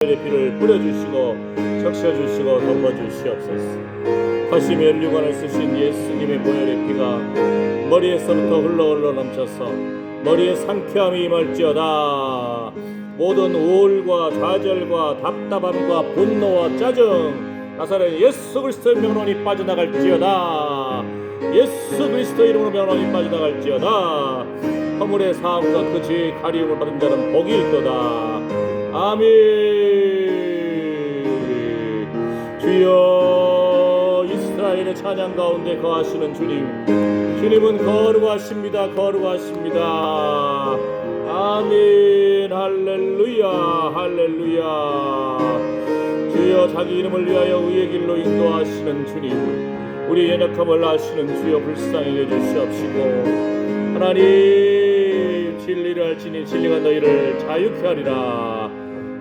피를 뿌려주시고 적셔주시고 덮어주시옵소서. 다시 면류관을 쓰신 예수님의 보혈의 피가 머리에서부터 흘러 넘쳐서 머리에 상쾌함이 임할지어다. 모든 우울과 좌절과 답답함과 분노와 짜증 나사렛 예수 그리스도의 명령이 빠져나갈지어다. 예수 그리스도의 이름으로 명령이 빠져나갈지어다. 허물의 사함과 그 죄의 가리움을 받은 자는 복이 있도다. 아멘. 주여, 이스라엘의 찬양 가운데 거하시는 주님, 주님은 거룩하십니다. 거룩하십니다. 아멘. 할렐루야, 할렐루야. 주여, 자기 이름을 위하여 의의 길로 인도하시는 주님, 우리 연약함을 아시는 주여 불쌍히 여주시옵시고, 하나님 진리를 알지니 진리가 너희를 자유케 하리라.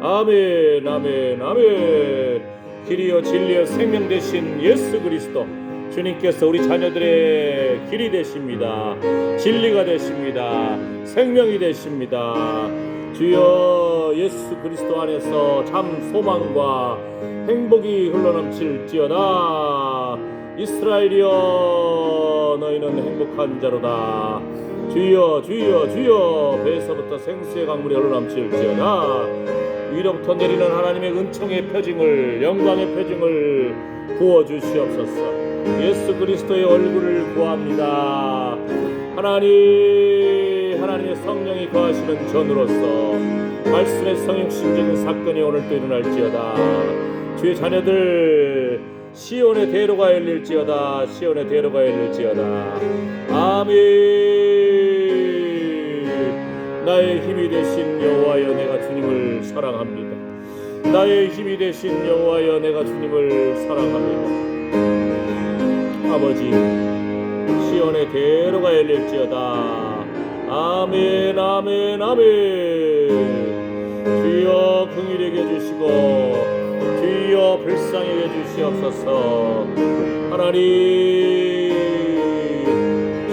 아멘, 아멘, 아멘. 길이요 진리요 생명 되신 예수 그리스도 주님께서 우리 자녀들의 길이 되십니다. 진리가 되십니다. 생명이 되십니다. 주여, 예수 그리스도 안에서 참 소망과 행복이 흘러넘칠지어다. 이스라엘이여, 너희는 행복한 자로다. 주여, 주여, 주여. 배에서부터 생수의 강물이 흘러넘칠지어다. 위로부터 내리는 하나님의 은총의 표징을, 영광의 표징을 부어주시옵소서. 예수 그리스도의 얼굴을 구합니다. 하나님의 성령이 거하시는 전으로서 말씀의 성육신적인 사건이 오늘 또 일어날지어다. 주의 자녀들 시온의 대로가 열릴지어다. 시온의 대로가 열릴지어다. 아멘. 나의 힘이 되신 여호와여, 내가 주님을 사랑합니다. 나의 힘이 되신 여호와여, 내가 주님을 사랑합니다. 아버지, 시온의 대로가 열릴지어다. 아멘, 아멘, 아멘. 주여 긍휼히 여겨주시고 주여 불쌍히 여겨주시옵소서. 하나님,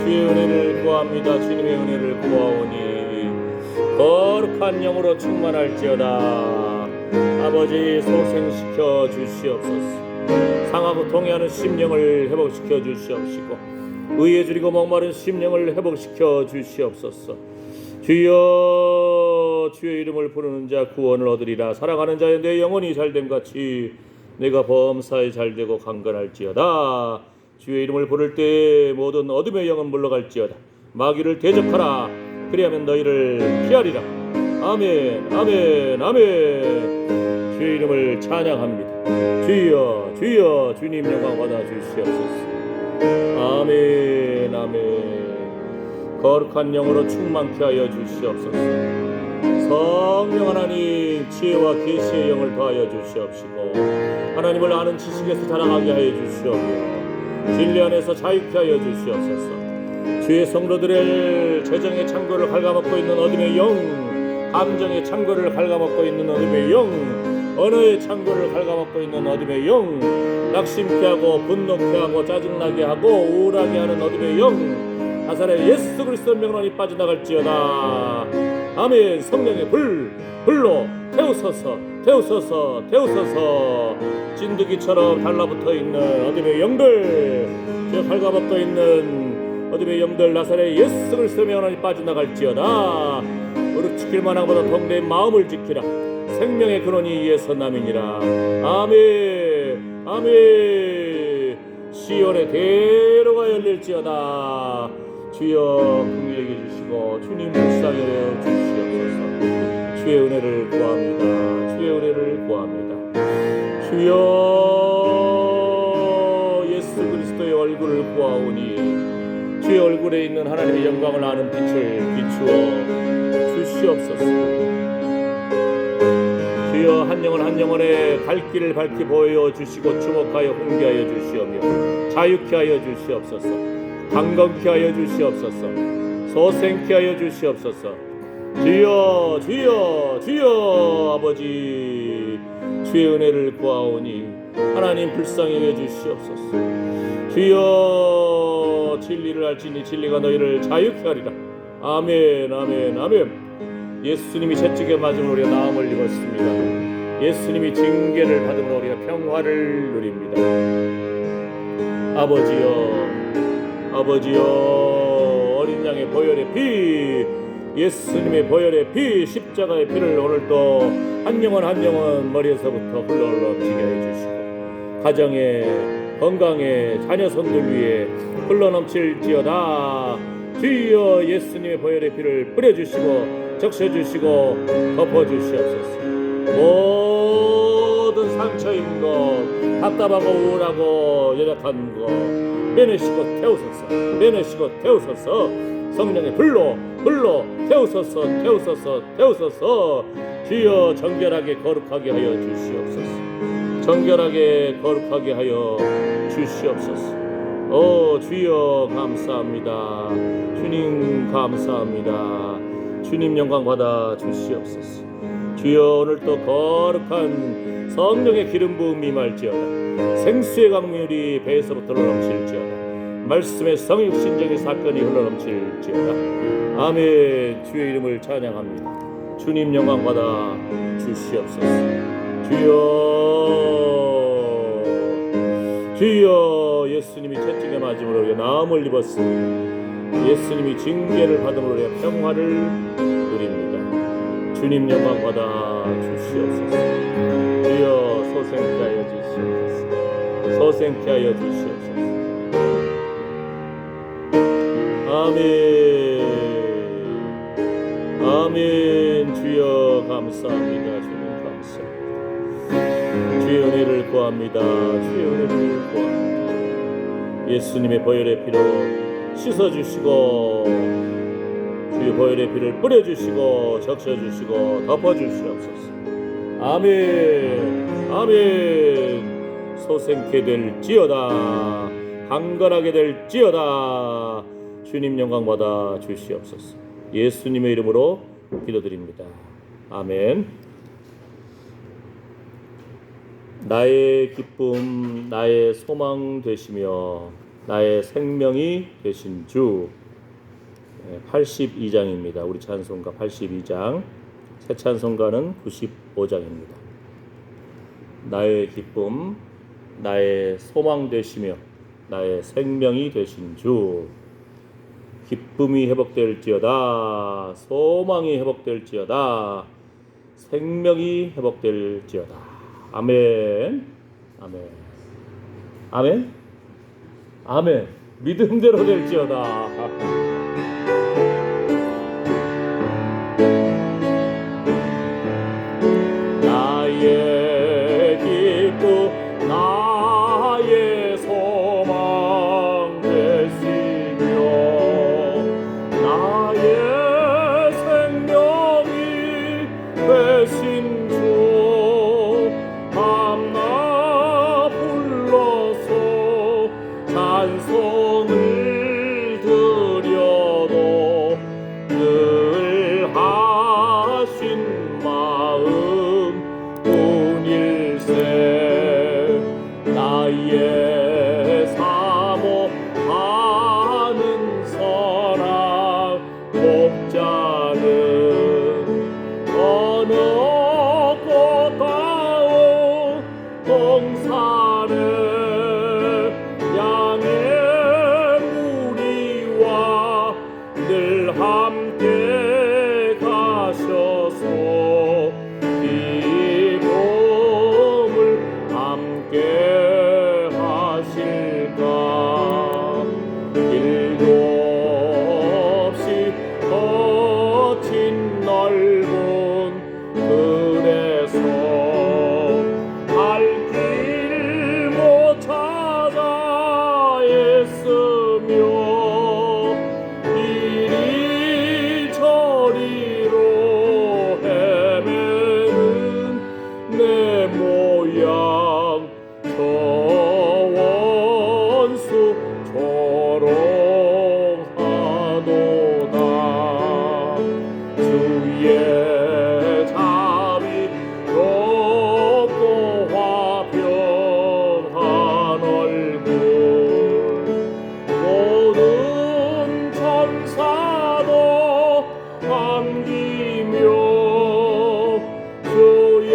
주의 은혜를 구합니다. 주님의 은혜를 구하오니 거룩한 영으로 충만할지어다. 아버지, 소생시켜 주시옵소서. 상하고 통해하는 심령을 회복시켜 주시옵시고 의에 줄이고 목마른 심령을 회복시켜 주시옵소서. 주여, 주의 이름을 부르는 자 구원을 얻으리라. 살아가는 자여, 내 영혼이 잘됨 같이 내가 범사에 잘되고 강건할지어다. 주의 이름을 부를 때 모든 어둠의 영은 물러갈지어다. 마귀를 대적하라. 그리하면 너희를 피하리라. 아멘, 아멘, 아멘. 주의 이름을 찬양합니다. 주여, 주여, 주님 영광 받아 주시옵소서. 아멘, 아멘. 거룩한 영으로 충만케 하여 주시옵소서. 성령 하나님, 지혜와 계시의 영을 더하여 주시옵시고 하나님을 아는 지식에서 자라가게 하여 주시옵며 진리 안에서 자유케 하여 주시옵소서. 주의 성도들의 재정의 창고를 갉아먹고 있는 어둠의 영, 감정의 창고를 갉아먹고 있는 어둠의 영, 언어의 창고를 갉아먹고 있는 어둠의 영, 낙심케 하고 분노케 하고 짜증나게 하고 우울하게 하는 어둠의 영, 나사렛 예수 그리스도의 명령이 빠져나갈지어다. 아멘. 성령의 불로 태우소서, 태우소서, 태우소서. 찐득이처럼 달라붙어 있는 어둠의 영들, 저 갉아먹고 있는 어둠의 영들, 나사렛 예수 그리스도의 명령이 빠져나갈지어다. 무릎 지킬 만한 보다 통된 마음을 지키라. 생명의 근원이 이에서 남이니라. 아멘, 아멘. 시온의 대로가 열릴지어다. 주여 긍휼히 여겨주시고 주님 불쌍히 여겨 주시옵소서. 주의 은혜를 구합니다. 주의 은혜를 구합니다. 주여, 예수 그리스도의 얼굴을 구하오니 주의 얼굴에 있는 하나님의 영광을 아는 빛을 비추어 주시옵소서. 주여, 한 영혼 한 영혼의 갈 길을 밝히 보여주시고 주목하여 훈계하여 주시오며 자유케 하여 주시옵소서. 강건케 하여 주시옵소서. 소생케 하여 주시옵소서. 주여, 주여, 주여. 아버지, 주의 은혜를 구하오니 하나님 불쌍히 여겨 주시옵소서. 주여, 진리를 알지니 진리가 너희를 자유케 하리라. 아멘, 아멘, 아멘. 예수님이 채찍에 맞은 우리가 나음을 입었습니다. 예수님이 징계를 받음으로 우리가 평화를 누립니다. 아버지여 어린 양의 보혈의 피, 예수님의 보혈의 피, 십자가의 피를 오늘도 한 영혼 머리에서부터 흘러넘치게 해주시고 가정에, 건강에, 자녀 손들 위에 흘러넘칠지어다. 주여 예수님의 보혈의 피를 뿌려주시고 적셔주시고 덮어주시옵소서. 모든 상처 입은 것, 답답하고 우울하고 연약한 것 빼내시고 태우소서. 성령의 불로 태우소서. 주여 정결하게 거룩하게 하여 주시옵소서. 주여 감사합니다. 주님 감사합니다. 주님 영광 받아 주시옵소서. 주여 오늘도 거룩한 성령의 기름 부음이 임할지어다. 생수의 강물이 배에서부터 흘러넘칠지어다. 말씀의 성육신적인 사건이 흘러넘칠지어다. 아멘. 주의 이름을 찬양합니다. 주님 영광 받아 주시옵소서. 주여 예수님이 채찍에 맞음으로 우리가 나음을 입었습니다. 예수님이 징계를 받음으로 우리가 평화를 누립니다. 주님 영광 받아 주시옵소서. 주여 소생케 하여 주시옵소서. 아멘. 주여 감사합니다. 주님 감사합니다. 주의 은혜를 구합니다. 예수님의 보혈의 피로 씻어주시고 주의 보혈의 피를 뿌려주시고 적셔주시고 덮어주시옵소서. 아멘. 소생케 될지어다. 강건하게 될지어다. 주님 영광 받아 주시옵소서. 예수님의 이름으로 기도드립니다. 아멘. 나의 기쁨, 나의 소망 되시며 나의 생명이 되신 주. 82장입니다. 우리 찬송가 82장. 새 찬송가는 95장입니다. 나의 기쁨, 나의 소망 되시며 나의 생명이 되신 주. 기쁨이 회복될지어다. 소망이 회복될지어다. 생명이 회복될지어다. 아멘. 믿음대로 될지어다. 나의 기쁨, 나의 소망 되시며 나의 생명이 되신 주. 밤낮 불러서 찬송을 드려도 늘 하신 마음 뿐일세. 나의 사모하는 선악 목자는 어느 꽃다운 동산에 양의 무리와 늘 함께 가셔서 기쁨을 함께 하실까. 길고 없이 거친 넓은 그래서 갈 길 못 찾아 애쓰며 이리저리로 헤매는 내 모양 저 원수 조롱하도다. 주의 자비 높고 화평한 얼굴 모든 천사도 반기며 주의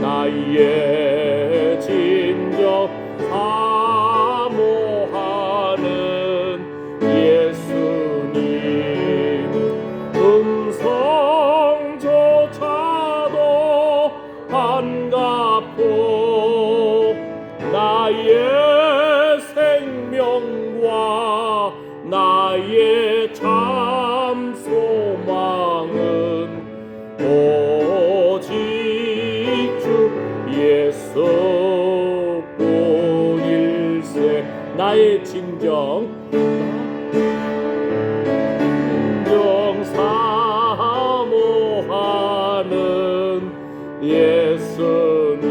나의 진정 사모하는 예수님 음성조차도 반갑고 나의 생명과 나의 참 소망은 오직 주 예수뿐일세. 나의 진정 사모하는 예수님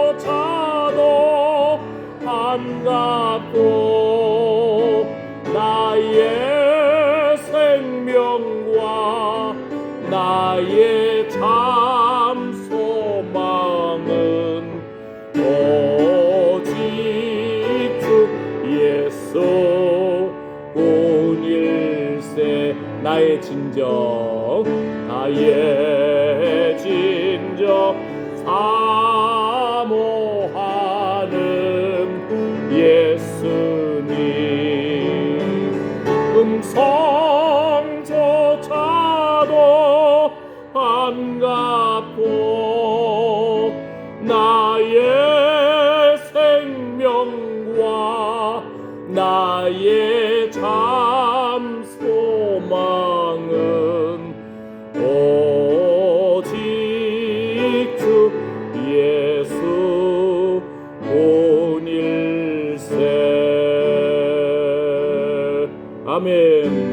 음성조차도 반갑고 나의 생명과 나의 참 소망은 오직 주 예수뿐일세. 나의 진정 사모하는 예수님 음성조차도 반갑고 나의 생명과 나의 참 소망은 오직 주 예수뿐일세. 아멘.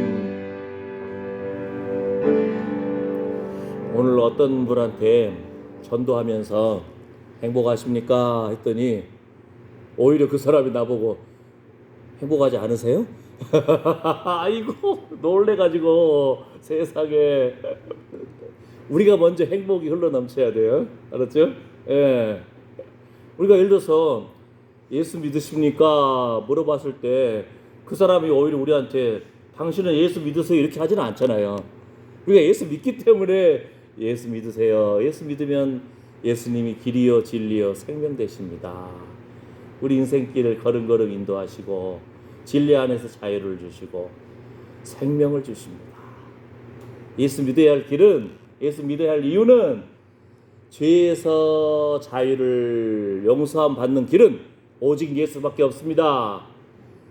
오늘 어떤 분한테 전도하면서 행복하십니까 했더니 오히려 그 사람이 나보고 행복하지 않으세요? 아이고 놀래가지고 세상에. 우리가 먼저 행복이 흘러넘쳐야 돼요. 알았죠? 예. 우리가 예를 들어서 예수 믿으십니까 물어봤을 때 그 사람이 오히려 우리한테 당신은 예수 믿으세요 이렇게 하지는 않잖아요. 우리가 예수 믿기 때문에 예수 믿으세요. 예수 믿으면 예수님이 길이요 진리요 생명 되십니다. 우리 인생길을 걸음걸음 인도하시고 진리 안에서 자유를 주시고 생명을 주십니다. 예수 믿어야 할 길은, 예수 믿어야 할 이유는, 죄에서 자유를 용서함 받는 길은 오직 예수밖에 없습니다.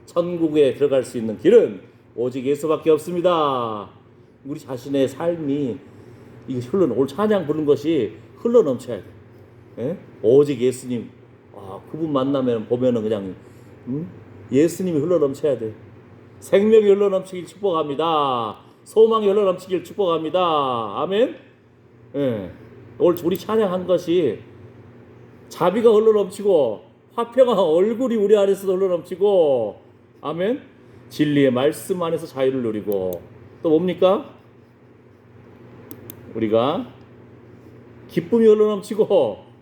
천국에 들어갈 수 있는 길은 오직 예수밖에 없습니다. 우리 자신의 삶이 이게 오늘 찬양 부른 것이 흘러넘쳐야 돼. 예? 오직 예수님. 그분 만나면 보면은 그냥 예수님이 흘러넘쳐야 돼. 생명이 흘러넘치길 축복합니다. 소망이 흘러넘치길 축복합니다. 아멘. 예. 오늘 우리 찬양한 것이 자비가 흘러넘치고 화평한 얼굴이 우리 안에서 흘러넘치고, 아멘. 진리의 말씀 안에서 자유를 누리고, 또 뭡니까? 우리가 기쁨이 흘러넘치고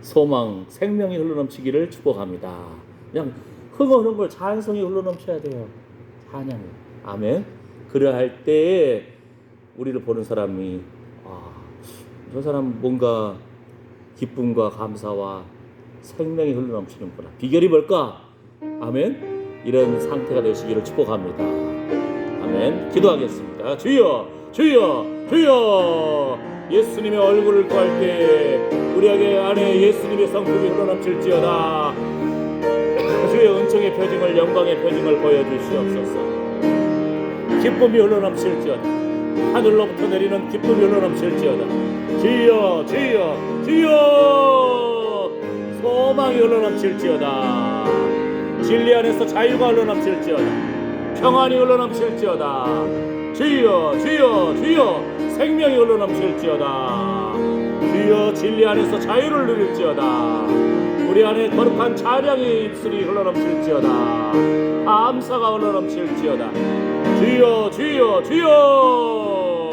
소망, 생명이 흘러넘치기를 축복합니다. 그냥 흥얼흥 걸 찬송이 흘러넘쳐야 돼요. 찬양이. 아멘. 그래야 할 때에 우리를 보는 사람이 저 사람 뭔가 기쁨과 감사와 생명이 흘러넘치는구나. 비결이 뭘까? 아멘. 이런 상태가 되시기를 축복합니다. 아멘. 기도하겠습니다. 주여, 주여, 주여. 예수님의 얼굴을 구할 때 우리에게 안에 예수님의 성품이 흘러넘칠지어다. 주의 은총의 표징을, 영광의 표징을 보여주시옵소서. 기쁨이 흘러넘칠지어다. 하늘로부터 내리는 기쁨이 흘러넘칠지어다. 주여, 주여, 주여. 소망이 흘러넘칠지어다. 진리 안에서 자유가 흘러넘칠지어다. 평안이 흘러넘칠지어다. 주여, 주여, 주여. 생명이 흘러넘칠지어다. 주여, 진리 안에서 자유를 누릴지어다. 우리 안에 거룩한 찬양의 입술이 흘러넘칠지어다. 감사가 흘러넘칠지어다. 주여, 주여, 주여.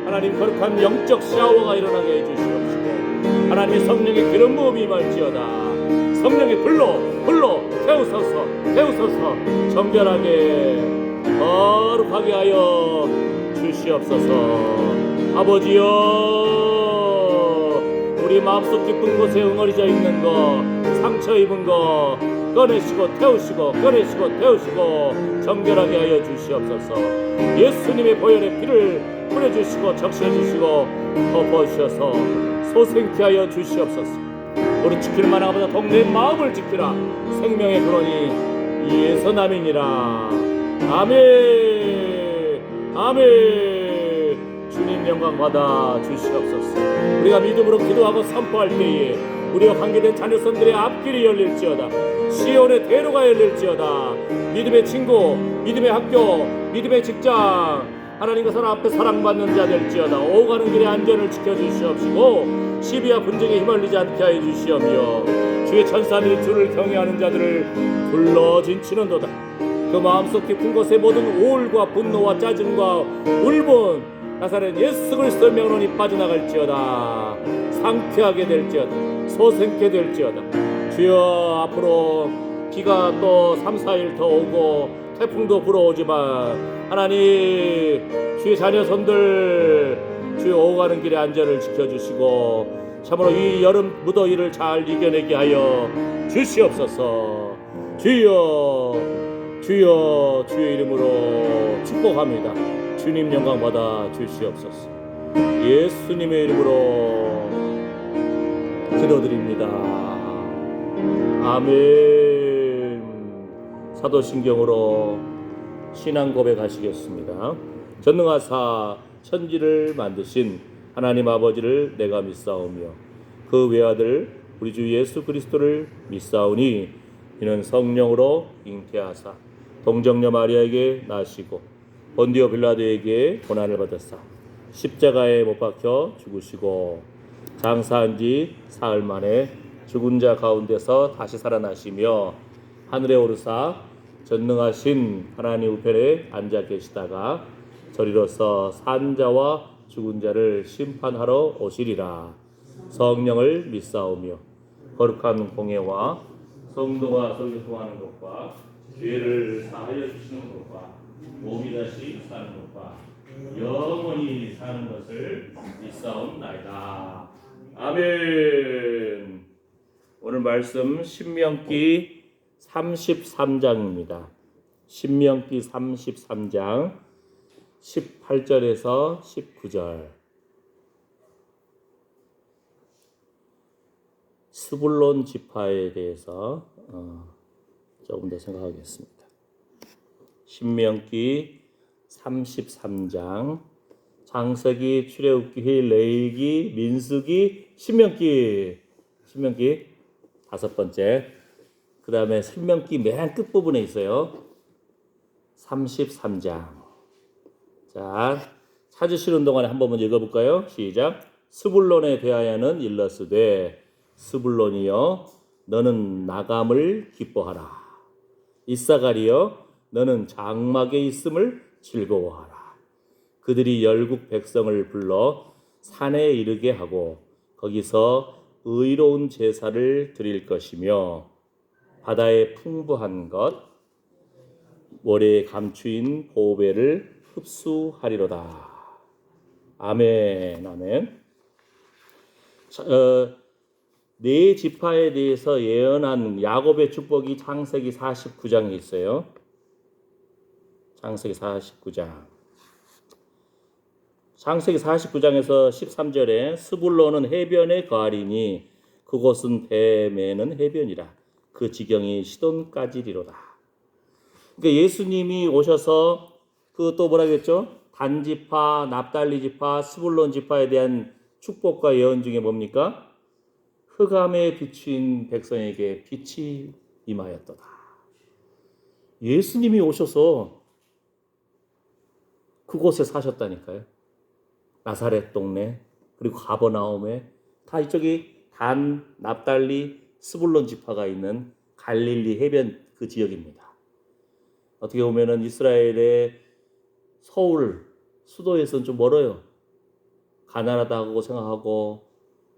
하나님, 거룩한 영적 샤워가 일어나게 해주시옵시고 하나님의 성령의 기름 부음이 임할지어다. 성령의 불로 태우소서, 태우소서. 정결하게 거룩하게 하여 주시옵소서. 아버지여, 우리 마음속 깊은 곳에 응어리져 있는 거, 상처 입은 거 꺼내시고 태우시고, 꺼내시고 태우시고 정결하게 하여 주시옵소서. 예수님의 보혈의 피를 뿌려주시고 적셔주시고 덮어주셔서 소생케 하여 주시옵소서. 우리 지킬 만한 것보다 동네의 마음을 지키라. 생명의 근원이 예수 남이니라. 아멘. 아멘. 주님 영광 받아 주시옵소서. 우리가 믿음으로 기도하고 선포할 때에 우리와 관계된 자녀선들의 앞길이 열릴지어다. 시온의 대로가 열릴지어다. 믿음의 친구, 믿음의 학교, 믿음의 직장, 하나님과 사람 앞에 사랑받는 자 될지어다. 오고 가는 길에 안전을 지켜주시옵시고 시비와 분쟁에 휘말리지 않게 하여 주시오며 주의 천사들이 주를 경외하는 자들을 불러진치는도다. 그 마음속 깊은 곳에 모든 우울과 분노와 짜증과 울분 나사렛 예수 그리스도의 명령이 빠져나갈지어다. 상쾌하게 될지어다. 소생케 될지어다. 주여, 앞으로 비가 또 3-4일 더 오고 태풍도 불어오지만 하나님, 주의 자녀손들 주의 오가는 길에 안전을 지켜주시고 참으로 이 여름 무더위를 잘 이겨내게 하여 주시옵소서. 주여, 주여, 주의 이름으로 축복합니다. 주님 영광 받아 주시옵소서. 예수님의 이름으로 기도드립니다. 아멘. 사도신경으로 신앙 고백하시겠습니다. 전능하사 천지를 만드신 하나님 아버지를 내가 믿사오며 그 외아들 우리 주 예수 그리스도를 믿사오니 이는 성령으로 잉태하사 동정녀 마리아에게 나시고 본디오 빌라도에게 고난을 받았사 십자가에 못 박혀 죽으시고 장사한 지 사흘 만에 죽은 자 가운데서 다시 살아나시며 하늘에 오르사 전능하신 하나님 우편에 앉아 계시다가 저리로서 산 자와 죽은 자를 심판하러 오시리라. 성령을 믿사오며 거룩한 공예와 성도가 서로 통하는 것과 죄를 사하여 주시는 것과 몸이 다시 사는 것과 영원히 사는 것을 믿사옵나이다. 아멘. 오늘 말씀 신명기 33장입니다. 신명기 33장 18절에서 19절. 스불론 지파에 대해서 조금 더 생각하겠습니다. 신명기 33장 창세기, 출애굽기, 레위기, 민수기, 신명기 다섯 번째. 그 다음에 신명기 맨 끝부분에 있어요. 33장. 자, 찾으시는 동안에 한 번만 읽어볼까요? 시작. 스불론에 대하여는 일러스되 스불론이여 너는 나감을 기뻐하라. 이사가리여 너는 장막에 있음을 즐거워하라. 그들이 열국 백성을 불러 산에 이르게 하고 거기서 의로운 제사를 드릴 것이며 바다의 풍부한 것 모래에 감추인 보배를 흡수하리로다. 아멘. 아멘. 네 지파에 대해서 예언한 야곱의 축복이 창세기 49장에 있어요. 창세기 49장. 창세기 49장에서 13절에 스불론은 해변에 거하리니 그곳은 뱀에는 해변이라. 그 지경이 시돈까지리로다. 그러니까 예수님이 오셔서 그 또 뭐라 그랬죠? 단 지파, 납달리 지파, 스불론 지파에 대한 축복과 예언 중에 뭡니까? 흑암에 비친 백성에게 빛이 임하였도다. 예수님이 오셔서 그곳에 사셨다니까요. 나사렛 동네 그리고 가버나움에 다 이쪽이 단, 납달리, 스불론 지파가 있는 갈릴리 해변 그 지역입니다. 어떻게 보면은 이스라엘의 서울 수도에서는 좀 멀어요. 가난하다고 생각하고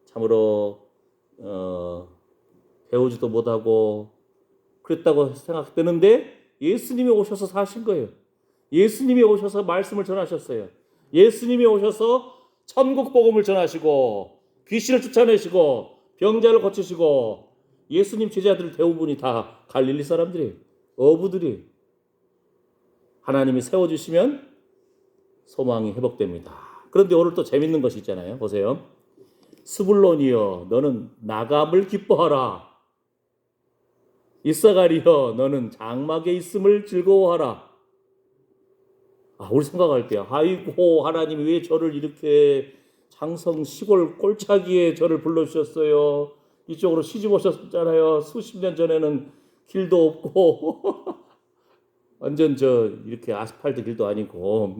참으로 배우지도 못하고 그랬다고 생각되는데 예수님이 오셔서 사신 거예요. 예수님이 오셔서 말씀을 전하셨어요. 예수님이 오셔서 천국 복음을 전하시고 귀신을 쫓아내시고 병자를 고치시고 예수님 제자들 대부분이 다 갈릴리 사람들이 어부들이 하나님이 세워주시면 소망이 회복됩니다. 그런데 오늘 또 재밌는 것이 있잖아요. 보세요. 스불론이여 너는 나감을 기뻐하라. 이사가리여 너는 장막에 있음을 즐거워하라. 우리 생각할 때 아이고 하나님이 왜 저를 이렇게 장성 시골 꼴차기에 저를 불러주셨어요. 이쪽으로 시집 오셨잖아요. 수십 년 전에는 길도 없고 완전 이렇게 아스팔트 길도 아니고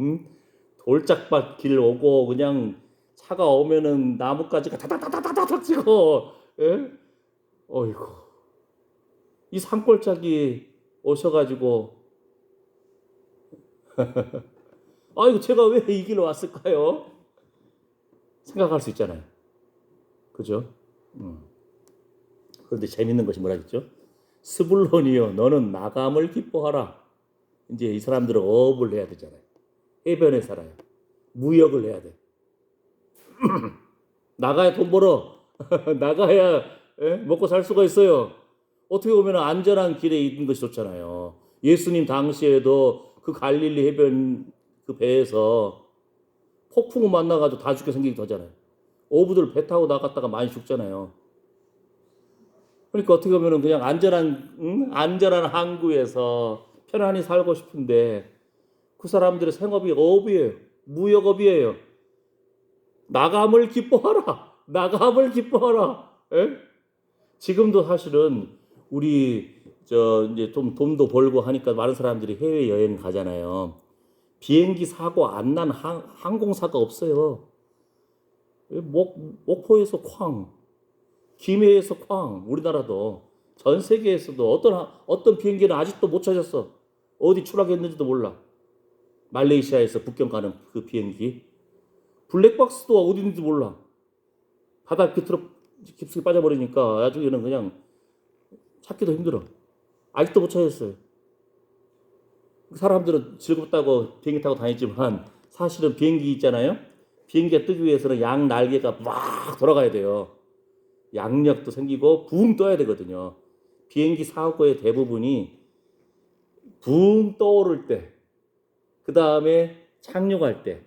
돌짝밭 길 오고 그냥 차가 오면은 나뭇가지가 다다다다다닥 치고 예? 어이구 이 산골짜기 오셔가지고 아이고 제가 왜 이 길로 왔을까요? 생각할 수 있잖아요. 그죠? 그런데 재밌는 것이 뭐라 했죠? 스불론이여 너는 나감을 기뻐하라. 이제 이 사람들은 어업을 해야 되잖아요. 해변에 살아요. 무역을 해야 돼. 나가야 돈 벌어. 나가야 먹고 살 수가 있어요. 어떻게 보면 안전한 길에 있는 것이 좋잖아요. 예수님 당시에도 그 갈릴리 해변 그 배에서 폭풍우 만나가지고 다 죽게 생기기도 하잖아요. 어부들 배 타고 나갔다가 많이 죽잖아요. 그러니까 어떻게 보면 그냥 안전한 항구에서 편안히 살고 싶은데 그 사람들의 생업이 어업이에요. 무역업이에요. 나감을 기뻐하라. 나감을 기뻐하라. 에? 지금도 사실은 우리 이제 좀 돈도 벌고 하니까 많은 사람들이 해외 여행 가잖아요. 비행기 사고 안 난 항공사가 없어요. 목포에서 쾅, 김해에서 쾅, 우리나라도 전 세계에서도 어떤 비행기는 아직도 못 찾았어. 어디 추락했는지도 몰라. 말레이시아에서 북경 가는 그 비행기. 블랙박스도 어디 있는지 몰라. 바다 밑으로 깊숙이 빠져버리니까 나중에는 그냥 찾기도 힘들어. 아직도 못 찾았어요. 사람들은 즐겁다고 비행기 타고 다니지만 사실은 비행기 있잖아요. 비행기가 뜨기 위해서는 양 날개가 막 돌아가야 돼요. 양력도 생기고 붕 떠야 되거든요. 비행기 사고의 대부분이 붕 떠오를 때, 그 다음에 착륙할 때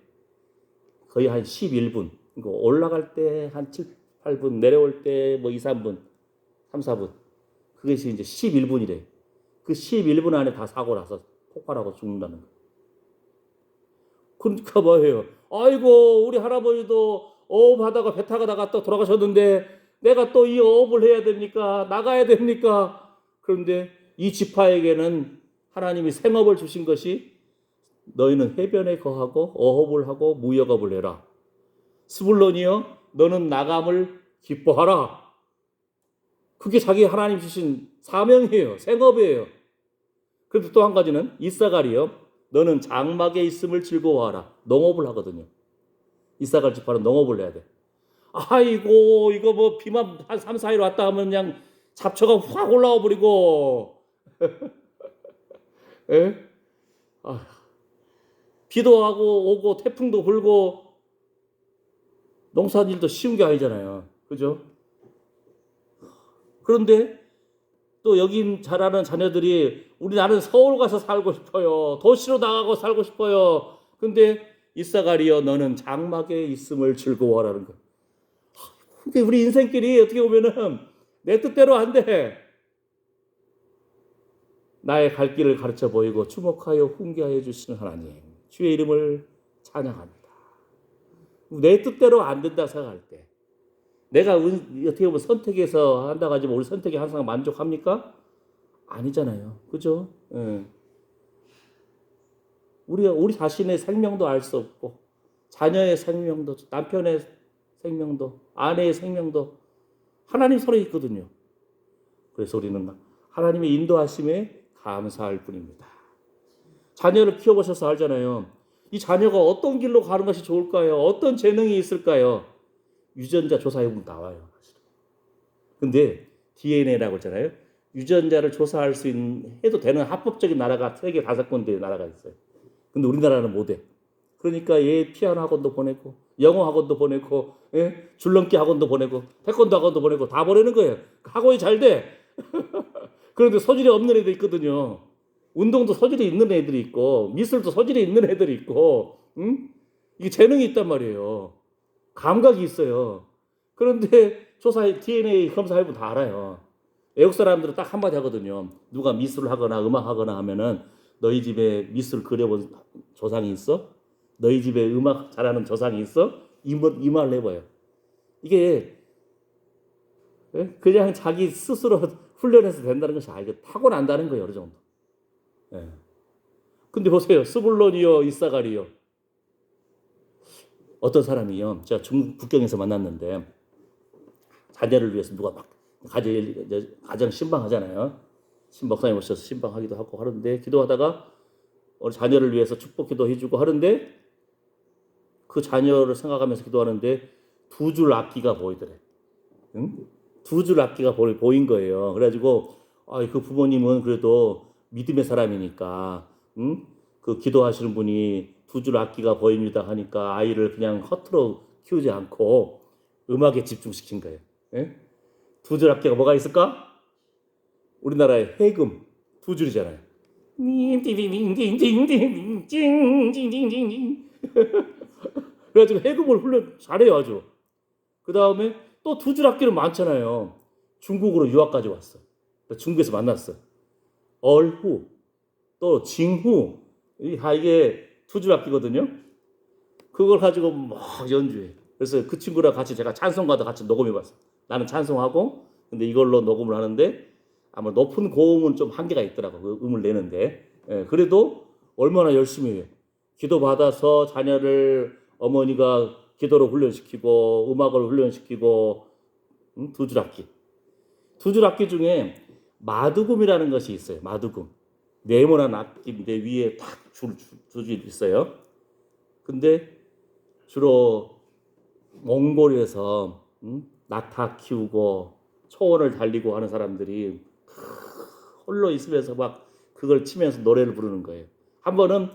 거의 한 11분, 올라갈 때 한 7, 8분, 내려올 때 뭐 2, 3분, 3, 4분. 그것이 이제 11분이래. 그 11분 안에 다 사고 나서 폭발하고 죽는다는 거예요. 그러니까 뭐예요? 아이고 우리 할아버지도 어업하다가 배 타고 나갔다 돌아가셨는데 내가 또 이 어업을 해야 됩니까? 나가야 됩니까? 그런데 이 지파에게는 하나님이 생업을 주신 것이 너희는 해변에 거하고 어업을 하고 무역업을 해라. 스불론이여 너는 나감을 기뻐하라. 그게 자기 하나님 주신 사명이에요. 생업이에요. 그런데 또 한 가지는 이사갈이여 너는 장막에 있음을 즐거워하라. 농업을 하거든요. 이사갈 지파는 농업을 해야 돼. 아이고 이거 뭐 비만 한 3, 4일 왔다 하면 그냥 잡초가 확 올라와 버리고 에? 비도 하고 오고 태풍도 불고 농사일도 쉬운 게 아니잖아요. 그죠? 그런데 또 여기 자라는 자녀들이 우리 나는 서울 가서 살고 싶어요. 도시로 나가고 살고 싶어요. 근데 이사가리여 너는 장막에 있음을 즐거워하라는 거예요. 근데 우리 인생길이 어떻게 보면은 내 뜻대로 안 돼. 나의 갈 길을 가르쳐 보이고 주목하여 훈계하여 주시는 하나님 주의 이름을 찬양합니다. 내 뜻대로 안 된다 생각할 때 내가 어떻게 보면 선택해서 한다고 하지만 우리 선택이 항상 만족합니까? 아니잖아요. 그죠? 예. 우리 자신의 생명도 알 수 없고 자녀의 생명도 남편의 생명도 아내의 생명도 하나님 손에 있거든요. 그래서 우리는 하나님의 인도하심에 감사할 뿐입니다. 자녀를 키워보셔서 알잖아요. 이 자녀가 어떤 길로 가는 것이 좋을까요? 어떤 재능이 있을까요? 유전자 조사해보면 나와요. 근데 DNA라고 했잖아요. 유전자를 조사할 수 있는 해도 되는 합법적인 나라가 세계 5군데 나라가 있어요. 근데 우리나라는 못해. 그러니까 얘 피아노 학원도 보내고 영어 학원도 보내고 예? 줄넘기 학원도 보내고 태권도 학원도 보내고 다 보내는 거예요. 학원이 잘 돼. 그런데 소질이 없는 애들 있거든요. 운동도 소질이 있는 애들이 있고 미술도 소질이 있는 애들이 있고 응? 이게 재능이 있단 말이에요. 감각이 있어요. 그런데 조사 DNA 검사해보면 다 알아요. 외국 사람들은 딱 한마디 하거든요. 누가 미술을 하거나 음악 하거나 하면은 너희 집에 미술 그려본 조상이 있어? 너희 집에 음악 잘하는 조상이 있어? 이 말을 해봐요. 이게 그냥 자기 스스로 훈련해서 된다는 것이 아니고 타고난다는 거예요. 어느 정도. 예. 근데 보세요. 스불론이요 이사가리요. 어떤 사람이요. 제가 중국 북경에서 만났는데 자녀를 위해서 누가 막 가정 신방하잖아요. 신목사님 오셔서 신방하기도 하고 하는데 기도하다가 우리 자녀를 위해서 축복 기도해주고 하는데 그 자녀를 생각하면서 기도하는데 두 줄 악기가 보이더래. 응? 두 줄 악기가 보인 거예요. 그래가지고 그 부모님은 그래도 믿음의 사람이니까 응? 그 기도하시는 분이 두 줄 악기가 보입니다 하니까 아이를 그냥 허투루 키우지 않고 음악에 집중시킨 거예요. 예? 두 줄 악기가 뭐가 있을까? 우리나라의 해금 두 줄이잖아요. 그래가지고 해금을 훈련 잘해요 아주. 그 다음에 또 두 줄 악기는 많잖아요. 중국으로 유학까지 왔어. 중국에서 만났어. 얼후 또 징후 이게 두 줄 악기거든요. 그걸 가지고 막 연주해. 그래서 그 친구랑 같이 제가 찬송가도 같이 녹음해봤어. 나는 찬송하고 근데 이걸로 녹음을 하는데 아마 높은 고음은 좀 한계가 있더라고. 그 음을 내는데. 예, 그래도 얼마나 열심히 해요. 기도 받아서 자녀를 어머니가 기도로 훈련시키고 음악을 훈련시키고 두 줄 악기. 두 줄 악기 중에 마두금이라는 것이 있어요. 마두금. 네모난 악기인데 위에 탁 두 줄 있어요. 근데 주로 몽골에서 낙타 키우고 초원을 달리고 하는 사람들이 홀로 있으면서 막 그걸 치면서 노래를 부르는 거예요. 한 번은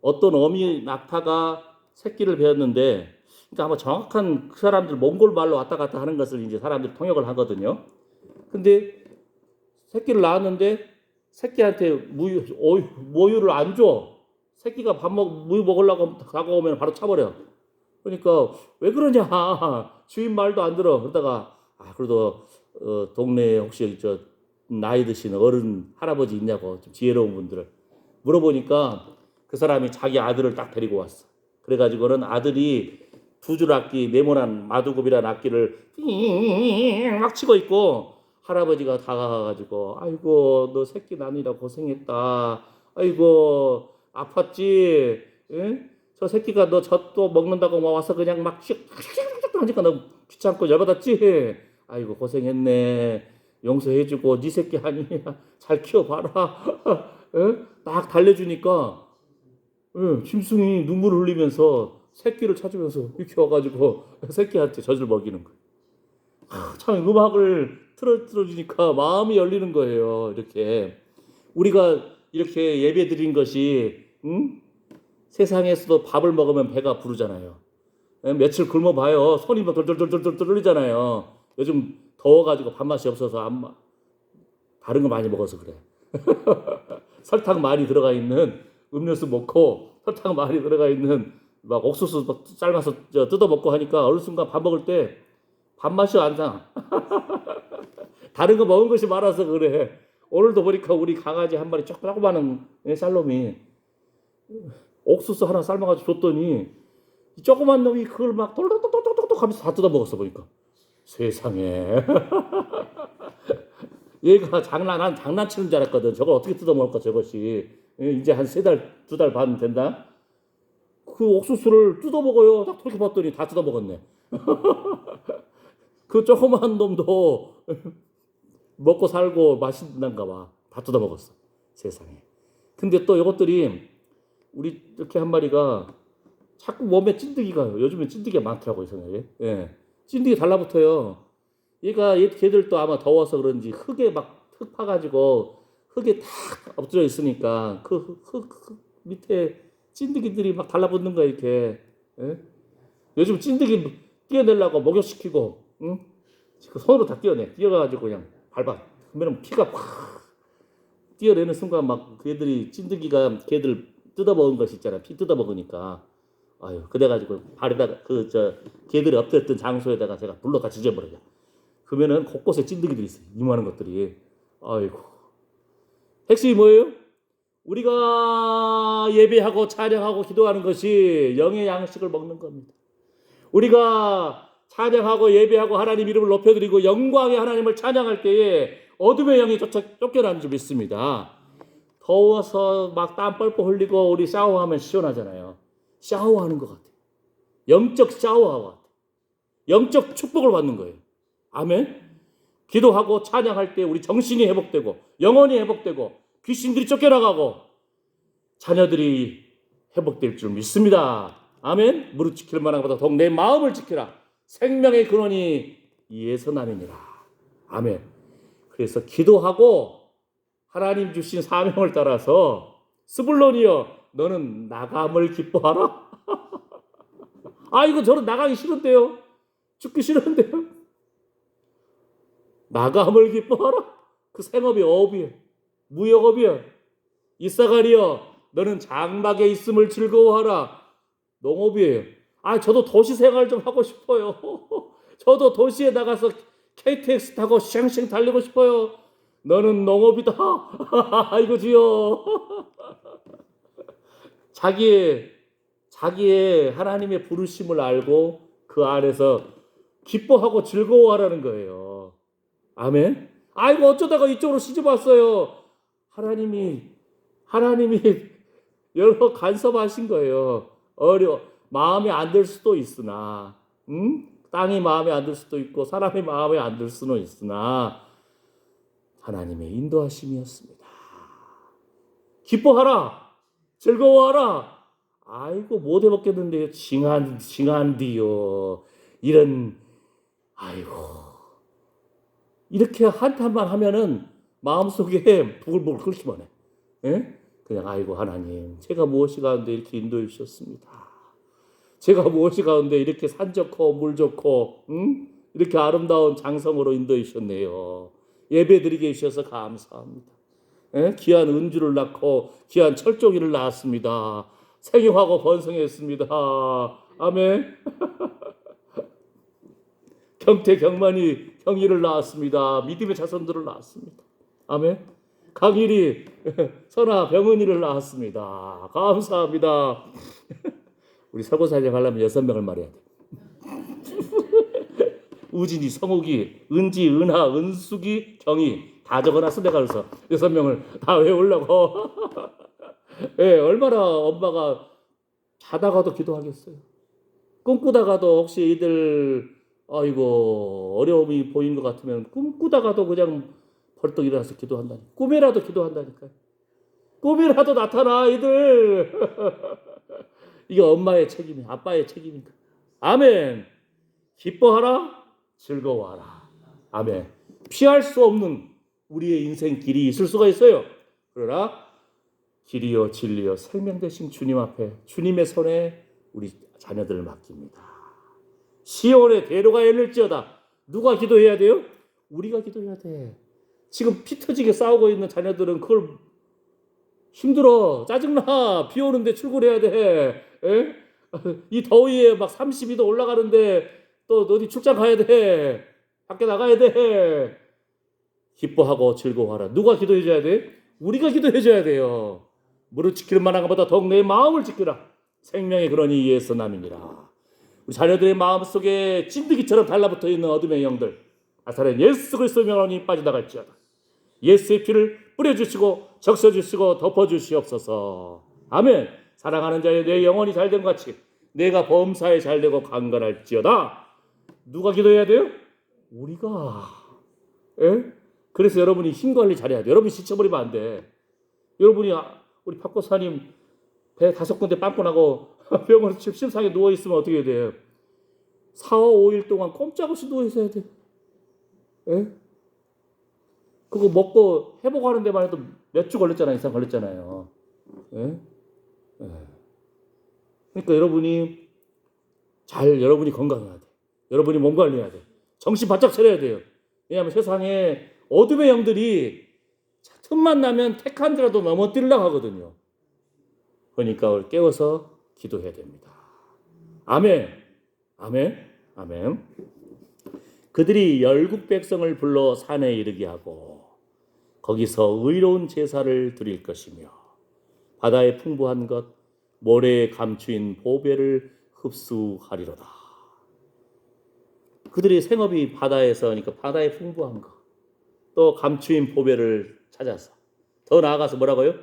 어떤 어미 낙타가 새끼를 베었는데, 그러니까 아마 정확한 그 사람들 몽골 말로 왔다 갔다 하는 것을 이제 사람들이 통역을 하거든요. 근데 새끼를 낳았는데 새끼한테 모유를 안 줘. 새끼가 무유 먹으려고 다가오면 바로 차버려. 그러니까 왜 그러냐 주인 말도 안 들어. 그러다가 그래도 동네에 혹시 저 나이 드신 어른 할아버지 있냐고 좀 지혜로운 분들을 물어보니까 그 사람이 자기 아들을 딱 데리고 왔어. 그래가지고는 아들이 두 줄 악기 네모난 마두급이라는 악기를 막 치고 있고 할아버지가 다가가가지고 아이고 너 새끼 낳느라 고생했다. 아이고 아팠지. 예? 저 새끼가 너 젖도 먹는다고 와서 그냥 막 하니까 너 귀찮고 열받았지. 아이고 고생했네. 용서해주고 네 새끼 아니야. 잘 키워봐라. 예? 딱 달래주니까 짐승이 눈물을 흘리면서 새끼를 찾으면서 이렇게 와가지고 새끼한테 젖을 먹이는 거예요. 참 음악을 틀어주니까 마음이 열리는 거예요. 이렇게 우리가 이렇게 예배 드린 것이 세상에서도 밥을 먹으면 배가 부르잖아요. 며칠 굶어봐요. 손이 막 덜덜덜덜 떨리잖아요. 요즘 더워가지고 밥맛이 없어서 다른 거 많이 먹어서 그래. 설탕 많이 들어가 있는 음료수 먹고 설탕 많이 들어가 있는 막 옥수수 막 삶아서 뜯어 먹고 하니까 어느 순간 밥 먹을 때 밥맛이 안 나. 다른 거 먹은 것이 많아서 그래. 오늘도 보니까 우리 강아지 한 마리 조그마한 살롬이 옥수수 하나 삶아가지고 줬더니 이 조그만 놈이 그걸 막 똘똘똘똘똘 하면서 다 뜯어 먹었어 보니까. 세상에. 얘가 장난치는 줄 알았거든. 저걸 어떻게 뜯어 먹을까 저것이. 이제 한 3달, 2달 반 된다. 그 옥수수를 뜯어 먹어요. 딱 그렇게 봤더니 다 뜯어 먹었네. 그 조그만 놈도 먹고 살고 맛있는가 봐. 다 뜯어 먹었어. 세상에. 근데 또 이것들이 우리 이렇게 한 마리가 자꾸 몸에 찐득이가 요즘에 찐득이가 많더라고요. 생각에. 예. 찐득이 달라붙어요. 걔들도 아마 더워서 그런지 흙에 막 흙 파가지고 흙에 탁 엎드려 있으니까 그 흙 밑에 찐득이들이 막 달라붙는 거야 이렇게. 예? 요즘 찐득이 띄어내려고 목욕시키고, 응? 그 손으로 다 띄어내. 띄어가지고 그냥 밟아. 그러면 피가 확 띄어내는 순간 막 걔들이 찐득이가 걔들 뜯어먹은 것이 있잖아. 피 뜯어먹으니까. 아유, 그래가지고 발에다가 걔들이 엎드렸던 장소에다가 제가 불로 다 지져버려요. 그러면은 곳곳에 찐득이들이 있어요. 이만한 것들이. 아이고. 핵심이 뭐예요? 우리가 예배하고 찬양하고 기도하는 것이 영의 양식을 먹는 겁니다. 우리가 찬양하고 예배하고 하나님 이름을 높여드리고 영광의 하나님을 찬양할 때에 어둠의 영이 쫓겨나는 줄 믿습니다. 더워서 막 땀 뻘뻘 흘리고 우리 샤워하면 시원하잖아요. 샤워하는 것 같아요. 영적 샤워하고 같아요. 영적 축복을 받는 거예요. 아멘. 기도하고 찬양할 때 우리 정신이 회복되고 영혼이 회복되고 귀신들이 쫓겨나가고 자녀들이 회복될 줄 믿습니다. 아멘. 무릇 지킬 만한 것보다 더욱 내 마음을 지키라. 생명의 근원이 이에서 나느니라. 아멘. 그래서 기도하고 하나님 주신 사명을 따라서 스불론이여 너는 나감을 기뻐하라. 이거 저는 나가기 싫은데요. 죽기 싫은데요. 나감을 기뻐하라. 그 생업이 어업이에요. 무역업이야. 이사가리여 너는 장막에 있음을 즐거워하라. 농업이에요. 저도 도시 생활 좀 하고 싶어요. 저도 도시에 나가서 KTX 타고 쉥쉥 달리고 싶어요. 너는 농업이다. 아이고 주여. 자기의 하나님의 부르심을 알고 그 안에서 기뻐하고 즐거워하라는 거예요. 아멘. 아이고 어쩌다가 이쪽으로 시집 왔어요. 하나님이 여러 간섭하신 거예요. 마음에 안 들 수도 있으나, 땅이 마음에 안 들 수도 있고 사람이 마음에 안 들 수는 있으나 하나님의 인도하심이었습니다. 기뻐하라, 즐거워하라. 아이고 못 해먹겠는데요. 징한디요. 이렇게 한탄만 하면은 마음속에 부글부글 끓기만 해. 예? 그냥 하나님 제가 무엇이 가운데 이렇게 인도해 주셨습니다. 제가 무엇이 가운데 이렇게 산 좋고 물 좋고 이렇게 아름다운 장성으로 인도해 주셨네요. 예배 드리게 해주셔서 감사합니다. 예? 귀한 은주를 낳고 귀한 철종이를 낳았습니다. 생육하고 번성했습니다. 아멘. 경태경만이 경의를 낳았습니다. 믿음의 자손들을 낳았습니다. 아멘. 강일이 선아 병은이를 낳았습니다. 감사합니다. 우리 설거지하려고 하려면 6명을 말해야 돼. 우진이, 성욱이, 은지, 은하, 은숙이, 경희 다 적어놨어. 내가 그래서 6명을 다 외우려고. 예, 얼마나 엄마가 자다가도 기도하겠어요. 꿈꾸다가도 혹시 이들 어려움이 보인 것 같으면 꿈꾸다가도 그냥 벌떡 일어나서 기도한다니. 꿈에라도 기도한다니까요. 꿈이라도 나타나 이들. 이게 엄마의 책임이야. 아빠의 책임인가. 아멘. 기뻐하라. 즐거워하라. 아멘. 피할 수 없는 우리의 인생 길이 있을 수가 있어요. 그러나 길이요 진리요 생명 되신 주님 앞에 주님의 손에 우리 자녀들을 맡깁니다. 시온의 대로가 열릴지어다. 누가 기도해야 돼요? 우리가 기도해야 돼. 지금 피 터지게 싸우고 있는 자녀들은 그걸 힘들어. 짜증나. 비 오는데 출근해야 돼. 에? 이 더위에 막 32도 올라가는데 또 어디 출장 가야 돼. 밖에 나가야 돼. 기뻐하고 즐거워하라. 누가 기도해줘야 돼? 우리가 기도해줘야 돼요. 무릇 지킬 만한 것보다 더욱 내 마음을 지키라. 생명의 근원이 이에서 남이니라. 우리 자녀들의 마음속에 찐득이처럼 달라붙어 있는 어둠의 영들 나사렛 예수 그리스도의 명령이 빠져나갈지어다. 예수의 피를 뿌려주시고 적셔주시고 덮어주시옵소서. 아멘. 사랑하는 자여 내 영혼이 잘된 것 같이 내가 범사에 잘되고 강건할지어다. 누가 기도해야 돼요? 우리가. 에? 그래서 여러분이 힘관리 잘해야 돼요. 여러분이 지쳐버리면 안 돼. 여러분이 우리 박고사님 배 5군데 빵꾸 나고 병원 침상에 누워있으면 어떻게 해야 돼요? 4, 5일 동안 꼼짝없이 누워있어야 돼. 에? 그거 먹고 회복하는 데만 해도 몇 주 걸렸잖아요. 이상 걸렸잖아요. 에? 그러니까 여러분이 건강해야 돼. 여러분이 몸 관리해야 돼. 정신 바짝 차려야 돼요. 왜냐하면 세상에 어둠의 영들이 틈만 나면 택한 자라도 넘어뜨리려고 하거든요. 그러니까 깨워서 기도해야 됩니다. 아멘. 아멘. 아멘. 그들이 열국 백성을 불러 산에 이르게 하고 거기서 의로운 제사를 드릴 것이며 바다에 풍부한 것 모래에 감추인 보배를 흡수하리로다. 그들이 생업이 바다에서, 그러니까 바다에 풍부한 것, 또 감추인 보배를 찾아서, 더 나아가서 뭐라고요?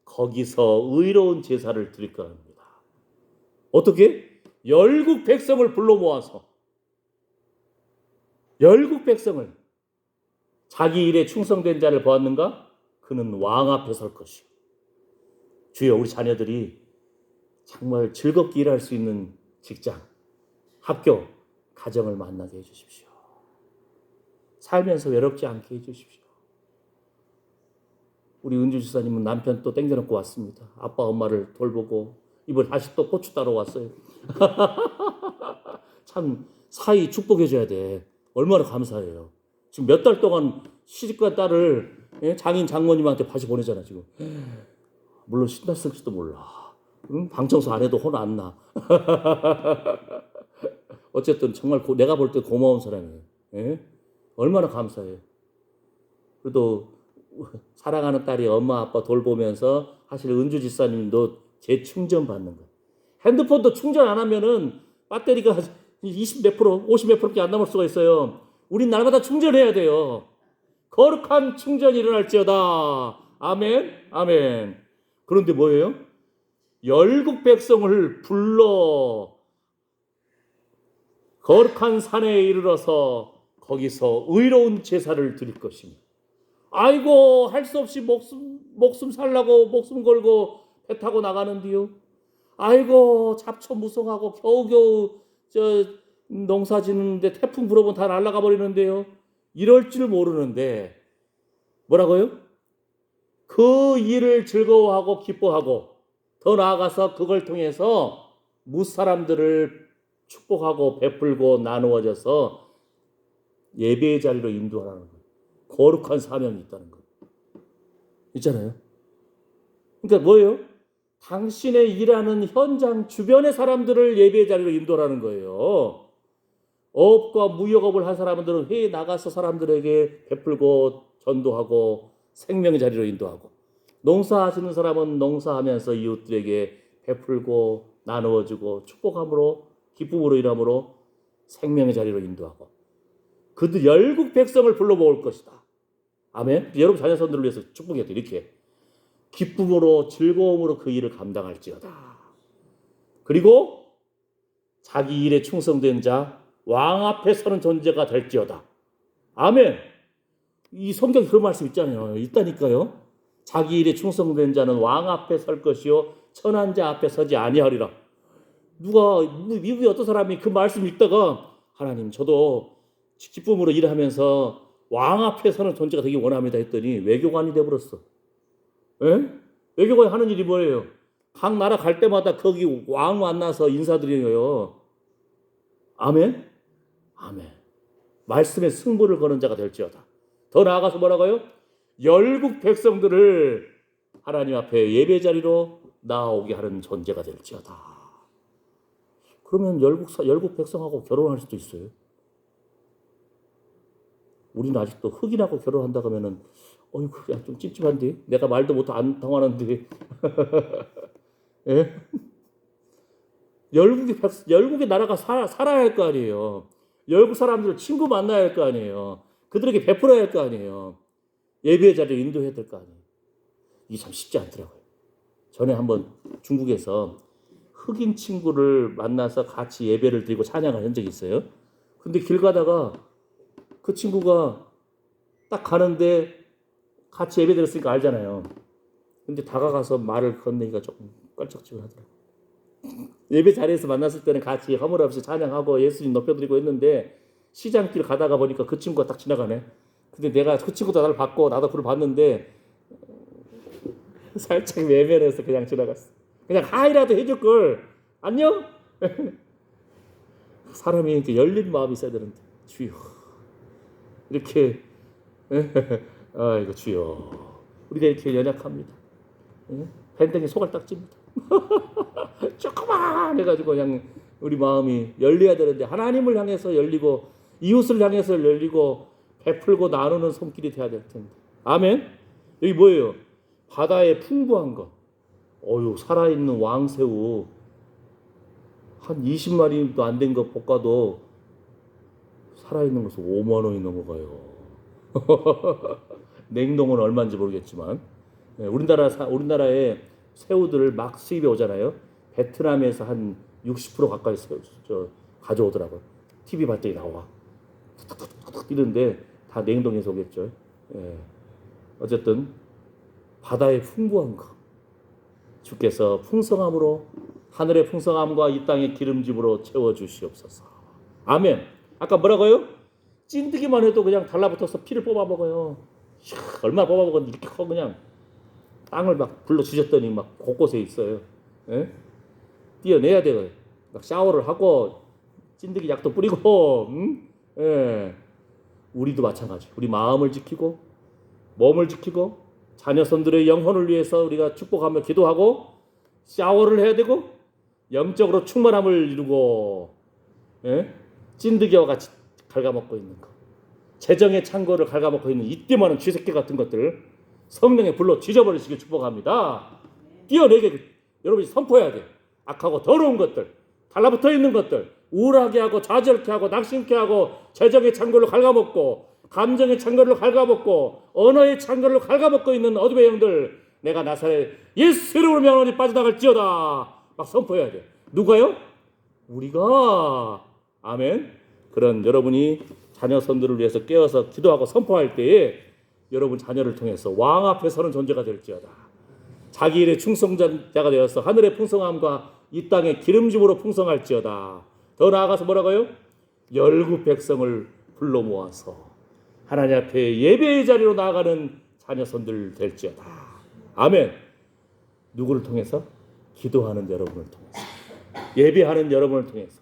거기서 의로운 제사를 드릴 겁니다. 어떻게? 열국 백성을 불러 모아서, 열국 백성을, 자기 일에 충성된 자를 보았는가? 그는 왕 앞에 설 것이요. 주여, 우리 자녀들이 정말 즐겁게 일할 수 있는 직장, 학교, 가정을 만나게 해주십시오. 살면서 외롭지 않게 해주십시오. 우리 은주 지사님은 남편 또 땡겨놓고 왔습니다. 아빠 엄마를 돌보고 이번에 다시 또 고추 따러 왔어요. 참 사이 축복해줘야 돼. 얼마나 감사해요. 지금 몇 달 동안 시집간 딸을 장인 장모님한테 다시 보내잖아 지금. 물론 신났을지도 몰라. 방청소 안 해도 혼 안 나. 어쨌든 정말 내가 볼 때 고마운 사람이에요. 예? 얼마나 감사해요. 그래도 사랑하는 딸이 엄마 아빠 돌보면서 사실 은주 집사님도 재충전 받는 거예요. 핸드폰도 충전 안 하면은 배터리가 20 몇 프로, 50 몇 프로밖에 안 남을 수가 있어요. 우린 날마다 충전해야 돼요. 거룩한 충전이 일어날지어다. 아멘, 아멘. 그런데 뭐예요? 열국 백성을 불러 거룩한 산에 이르러서 거기서 의로운 제사를 드릴 것입니다. 아이고, 할 수 없이 목숨 살라고 목숨 걸고 배 타고 나가는데요. 아이고, 잡초 무성하고 겨우겨우 농사 짓는데 태풍 불어보면 다 날아가 버리는데요. 이럴 줄 모르는데 뭐라고요? 그 일을 즐거워하고 기뻐하고 더 나아가서 그걸 통해서 무사람들을 축복하고 베풀고 나누어져서 예배의 자리로 인도하라는 거예요. 거룩한 사명이 있다는 거예요. 있잖아요. 그러니까 뭐예요? 당신의 일하는 현장 주변의 사람들을 예배의 자리로 인도하라는 거예요. 어업과 무역업을 한 사람들은 회에 나가서 사람들에게 베풀고 전도하고 생명의 자리로 인도하고, 농사하시는 사람은 농사하면서 이웃들에게 베풀고 나누어주고 축복함으로 기쁨으로 일함으로 생명의 자리로 인도하고, 그들 열국 백성을 불러 모을 것이다. 아멘. 여러분 자녀선들을 위해서 축복해야 돼. 이렇게 기쁨으로 즐거움으로 그 일을 감당할지어다. 그리고 자기 일에 충성된 자 왕 앞에 서는 존재가 될지어다. 아멘. 이 성경에 그런 말씀 있잖아요. 있다니까요. 자기 일에 충성된 자는 왕 앞에 설 것이요 천한 자 앞에 서지 아니하리라. 미국의 어떤 사람이 그 말씀 읽다가 하나님, 저도 기쁨으로 일하면서 왕 앞에 서는 존재가 되기 원합니다 했더니 외교관이 돼버렸어. 예? 외교관이 하는 일이 뭐예요? 각 나라 갈 때마다 거기 왕 만나서 인사드려요. 아멘? 아멘. 말씀에 승부를 거는 자가 될지어다. 더 나아가서 뭐라고요? 열국 백성들을 하나님 앞에 예배 자리로 나오게 하는 존재가 될지어다. 그러면 열국 백성하고 결혼할 수도 있어요. 우리는 아직도 흑인하고 결혼한다고 하면은 어이구, 야, 좀 찝찝한데? 내가 말도 못 안 통하는데. 예? 열국의 나라가 살아야 할 거 아니에요. 열국 사람들 친구 만나야 할 거 아니에요. 그들에게 베풀어야 할 거 아니에요. 예배의 자리를 인도해야 될 거 아니에요. 이게 참 쉽지 않더라고요. 전에 한번 중국에서 흑인 친구를 만나서 같이 예배를 드리고 찬양을 한 적이 있어요. 근데 길 가다가 그 친구가 딱 가는데 같이 예배 드렸으니까 알잖아요. 근데 다가가서 말을 건네기가 조금 껄쩍지근하더라고요. 예배 자리에서 만났을 때는 같이 허물없이 찬양하고 예수님 높여드리고 했는데 시장길 가다가 보니까 그 친구가 딱 지나가네. 근데 내가 그 친구도 나를 봤고 나도 그를 봤는데 살짝 외면해서 그냥 지나갔어. 그냥 하이라도 해줄 걸. 안녕? 사람이 이렇게 열린 마음이 있어야 되는데 주여 이렇게 아이고 주여 우리가 이렇게 연약합니다. 밴댕이 소갈딱집니다. 조그만 해가지고 그냥 우리 마음이 열려야 되는데 하나님을 향해서 열리고 이웃을 향해서 열리고 베풀고 나누는 손길이 돼야 될 텐데. 아멘. 여기 뭐예요? 바다의 풍부한 것. 살아있는 왕새우 한 20마리도 안 된 거 볶아도 살아있는 것은 5만 원이 넘어가요. 냉동은 얼마인지 모르겠지만 우리나라에 새우들을 막 수입해 오잖아요. 베트남에서 한 60% 가까이 가져오더라고요. TV 봤더니 나와. 툭툭툭툭 뛰는데 다 냉동해서 오겠죠. 어쨌든 바다의 풍부한 것. 주께서 풍성함으로 하늘의 풍성함과 이 땅의 기름짐으로 채워주시옵소서. 아멘. 아까 뭐라고요? 찐득이만 해도 그냥 달라붙어서 피를 뽑아 먹어요. 얼마나 뽑아 먹었는지 이렇게 커 그냥 땅을 막 불러 주셨더니 막 곳곳에 있어요. 띄어내야 돼요. 막 샤워를 하고 찐득이 약도 뿌리고. 우리도 마찬가지. 우리 마음을 지키고 몸을 지키고 자녀손들의 영혼을 위해서 우리가 축복하며 기도하고 샤워를 해야 되고 영적으로 충만함을 이루고 찐득이와 같이 갉아먹고 있는 것, 재정의 창고를 갉아먹고 있는 이때 많은 쥐새끼 같은 것들 성령의 불로 지져버리시길 축복합니다. 띄어내게 여러분이 선포해야 돼. 악하고 더러운 것들, 달라붙어 있는 것들, 우울하게 하고 좌절케 하고 낙심케 하고 재정의 창고를 갉아먹고 감정의 창고를 갉아먹고 언어의 창고를 갉아먹고 있는 어둠의 영들, 내가 나사렛 예수 이름으로 명하노니 빠져나갈지어다. 막 선포해야 돼. 누가요? 우리가. 아멘. 그런 여러분이 자녀손들을 위해서 깨어서 기도하고 선포할 때에 여러분 자녀를 통해서 왕 앞에 서는 존재가 될지어다. 자기 일의 충성자가 되어서 하늘의 풍성함과 이 땅의 기름짐으로 풍성할지어다. 더 나아가서 뭐라고요? 열국 백성을 불러 모아서 하나님 앞에 예배의 자리로 나아가는 자녀손들 될지어다. 아멘. 누구를 통해서? 기도하는 여러분을 통해서, 예배하는 여러분을 통해서,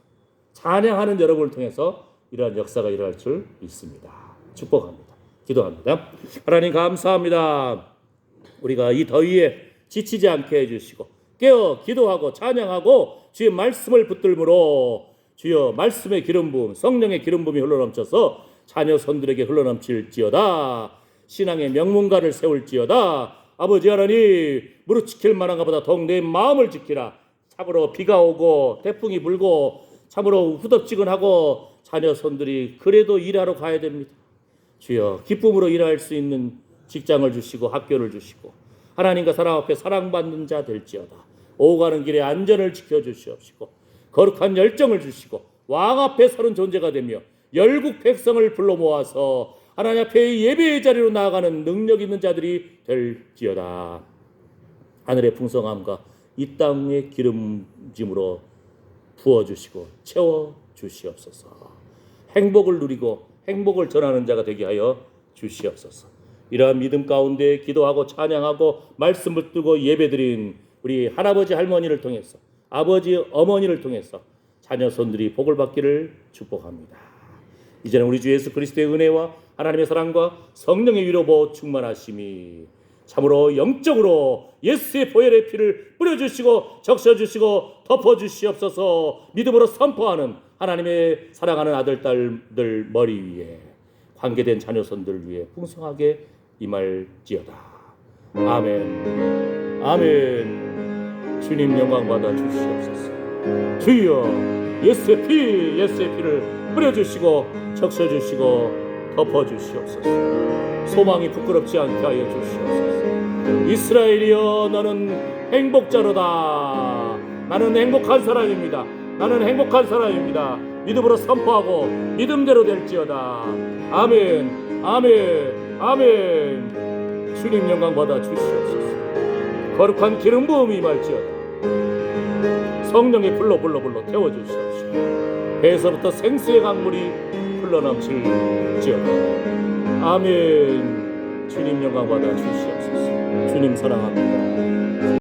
찬양하는 여러분을 통해서 이러한 역사가 일어날 줄 믿습니다. 축복합니다. 기도합니다. 하나님 감사합니다. 우리가 이 더위에 지치지 않게 해주시고 깨어 기도하고 찬양하고 주의 말씀을 붙들므로 주여 말씀의 기름 부음, 성령의 기름 부음이 흘러넘쳐서 자녀 손들에게 흘러넘칠지어다. 신앙의 명문가를 세울지어다. 아버지 하나님, 무릎 지킬 만한 것보다 더욱 내 마음을 지키라. 참으로 비가 오고 태풍이 불고 참으로 후덥지근하고 자녀 손들이 그래도 일하러 가야 됩니다. 주여 기쁨으로 일할 수 있는 직장을 주시고 학교를 주시고 하나님과 사람 앞에 사랑받는 자 될지어다. 오가는 길에 안전을 지켜주시옵시고 거룩한 열정을 주시고 왕 앞에 서는 존재가 되며 열국 백성을 불러 모아서 하나님 앞에 예배의 자리로 나아가는 능력 있는 자들이 될지어다. 하늘의 풍성함과 이 땅의 기름짐으로 부어주시고 채워주시옵소서. 행복을 누리고 행복을 전하는 자가 되게 하여 주시옵소서. 이러한 믿음 가운데 기도하고 찬양하고 말씀을 뜨고 예배드린 우리 할아버지 할머니를 통해서 아버지 어머니를 통해서 자녀손들이 복을 받기를 축복합니다. 이제는 우리 주 예수 그리스도의 은혜와 하나님의 사랑과 성령의 위로 보호 충만하심이 참으로 영적으로 예수의 보혈의 피를 뿌려주시고 적셔주시고 덮어주시옵소서. 믿음으로 선포하는 하나님의 사랑하는 아들 딸들 머리 위에 관계된 자녀손들 위에 풍성하게 임할지어다. 아멘. 아멘. 주님 영광 받아 주시옵소서. 주여 예수의 피를 뿌려주시고 적셔주시고 덮어주시옵소서. 소망이 부끄럽지 않게 하여 주시옵소서. 이스라엘이여 너는 행복자로다. 나는 행복한 사람입니다. 나는 행복한 사람입니다. 믿음으로 선포하고 믿음대로 될지어다. 아멘. 아멘. 아멘. 주님 영광 받아 주시옵소서. 거룩한 기름 부음이 임할지어다. 성령의 불로 태워주시옵시고 배에서부터 생수의 강물이 흘러넘칠지어다. 아멘. 주님 영광 받아 주시옵소서. 주님 사랑합니다.